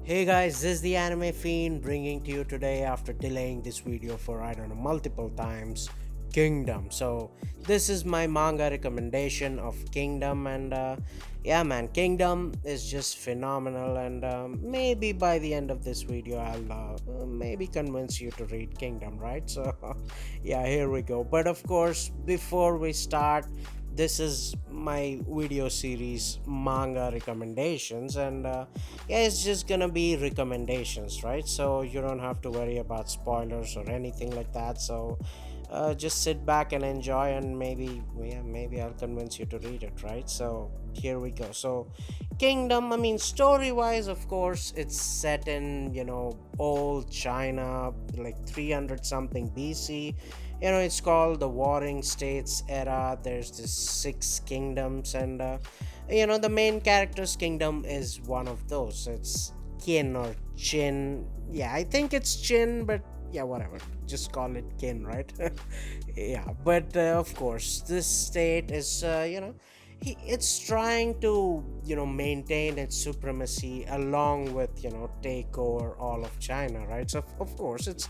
Hey guys, this is the Anime Fiend bringing to you today after delaying this video for I don't know multiple times. Kingdom. So this is my manga recommendation of Kingdom, and yeah, man, Kingdom is just phenomenal. And maybe by the end of this video, I'll maybe convince you to read Kingdom, right? So yeah, here we go. But of course, before we start, this is my video series manga recommendations, and yeah, it's just gonna be recommendations, right? So you don't have to worry about spoilers or anything like that. So just sit back and enjoy, and maybe, yeah, maybe I'll convince you to read it, right? So here we go. So Kingdom, I mean, story wise, of course, it's set in, old China, like 300 something BC. It's called the Warring States era. There's this six kingdoms, and the main character's kingdom is one of those. It's Kin or Chin. Yeah, I think it's Chin, but yeah, whatever, just call it Kin, right? Yeah, but of course this state is it's trying to maintain its supremacy along with take over all of China, right? So of course it's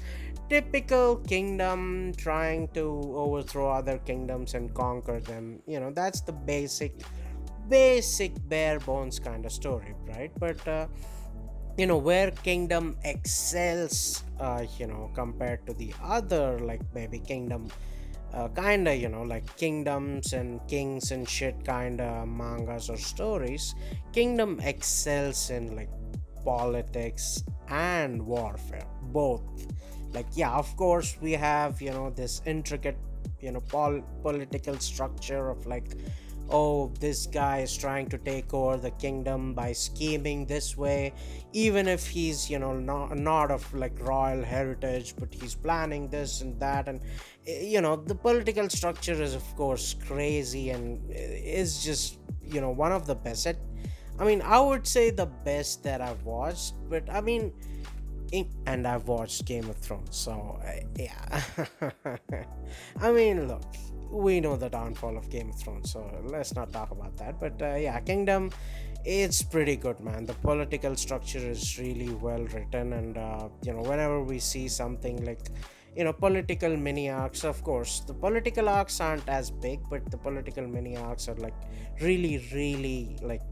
typical kingdom trying to overthrow other kingdoms and conquer them. That's the basic bare bones kind of story, right? But where kingdom excels, compared to the other, like maybe kingdom kind of, like kingdoms and kings and shit kind of mangas or stories, kingdom excels in like politics and warfare both. Like, yeah, of course we have this intricate political structure of like, oh, this guy is trying to take over the kingdom by scheming this way, even if he's not of like royal heritage, but he's planning this and that. And the political structure is of course crazy, and is just one of the best I mean, I would say the best that I've watched. But I mean, and I've watched Game of Thrones, so yeah. I mean, look, we know the downfall of Game of Thrones, so let's not talk about that. But yeah, Kingdom, it's pretty good, man. The political structure is really well written, and whenever we see something like political mini arcs, of course the political arcs aren't as big, but the political mini arcs are like really like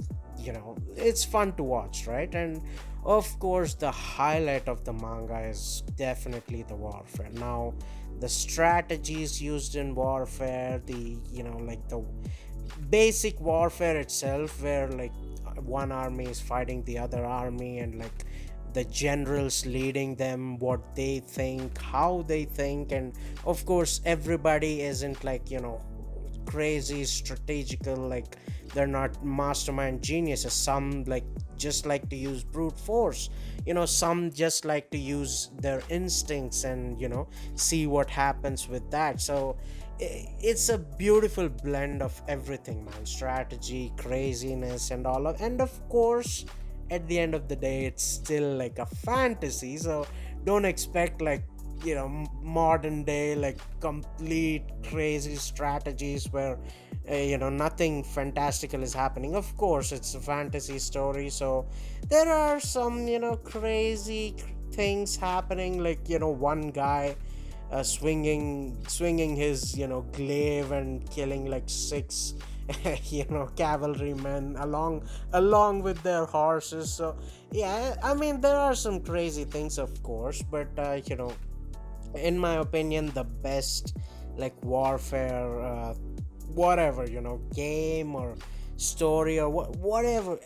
it's fun to watch, right? And of course the highlight of the manga is definitely the warfare. Now, the strategies used in warfare, the like the basic warfare itself, where like one army is fighting the other army, and like the generals leading them, what they think, how they think. And of course everybody isn't like crazy strategical, like they're not mastermind geniuses. Some like just like to use brute force, some just like to use their instincts and see what happens with that. So it's a beautiful blend of everything, man. Strategy, craziness, and all of, and of course at the end of the day it's still like a fantasy. So don't expect like modern day like complete crazy strategies where nothing fantastical is happening. Of course it's a fantasy story, so there are some crazy things happening, like one guy swinging his glaive and killing like six cavalrymen along with their horses. So yeah, I mean, there are some crazy things, of course, but in my opinion, the best like warfare, whatever, game or story or whatever,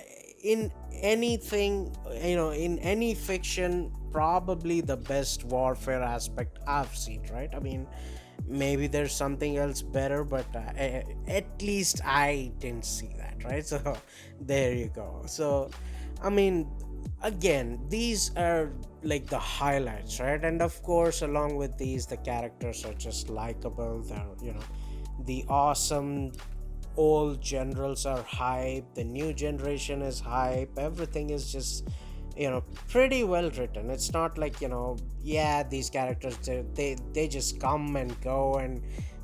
in anything, in any fiction, probably the best warfare aspect I've seen, right? I mean, maybe there's something else better, but at least I didn't see that, right? So there you go. So I mean, again, these are like the highlights, right? And of course along with these, the characters are just likable. They're the awesome old generals are hype, the new generation is hype, everything is just pretty well written. It's not like yeah, these characters, they just come and go, and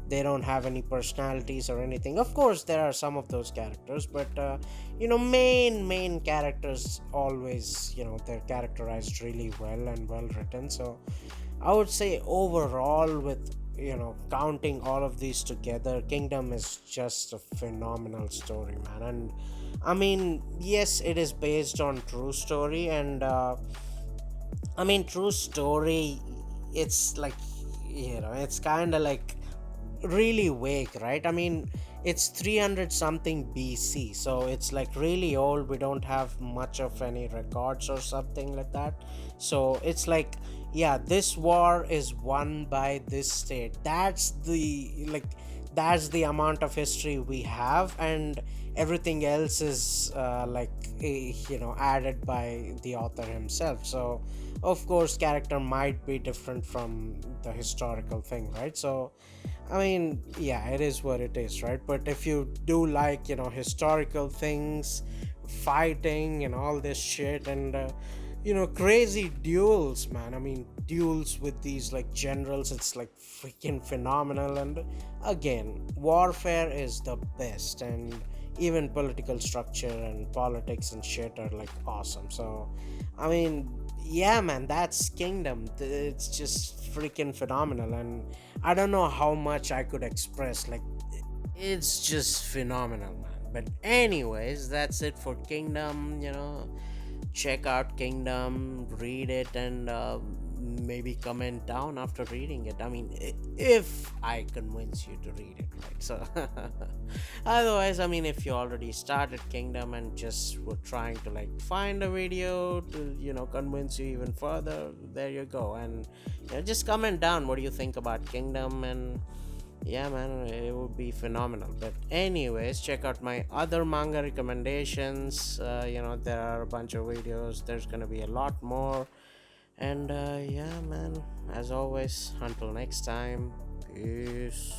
they don't have any personalities or anything. Of course there are some of those characters, but main characters always, they're characterized really well and well written. So I would say overall, with counting all of these together, Kingdom is just a phenomenal story, man. And I mean, yes, it is based on true story, and true story. It's like, it's kind of like really vague, right? I mean, it's 300 something BC, so it's like really old. We don't have much of any records or something like that. So it's like, yeah, this war is won by this state. That's the amount of history we have, and everything else is added by the author himself. So of course character might be different from the historical thing, right? So I mean, yeah, it is what it is, right? But if you do like, historical things, fighting and all this shit, and crazy duels, man. I mean, duels with these like generals, it's like freaking phenomenal. And again, warfare is the best, and even political structure and politics and shit are like awesome. So I mean, yeah, man, that's Kingdom. It's just freaking phenomenal, and I don't know how much I could express. Like, it's just phenomenal, man. But anyways, that's it for Kingdom. Check out Kingdom, read it, and maybe comment down after reading it. I mean, if I convince you to read it, right? So otherwise, I mean, if you already started Kingdom and just were trying to like find a video to convince you even further, there you go. And just comment down what do you think about Kingdom. And yeah, man, it would be phenomenal. But anyways, check out my other manga recommendations. There are a bunch of videos. There's gonna be a lot more. And yeah, man, as always, until next time, peace.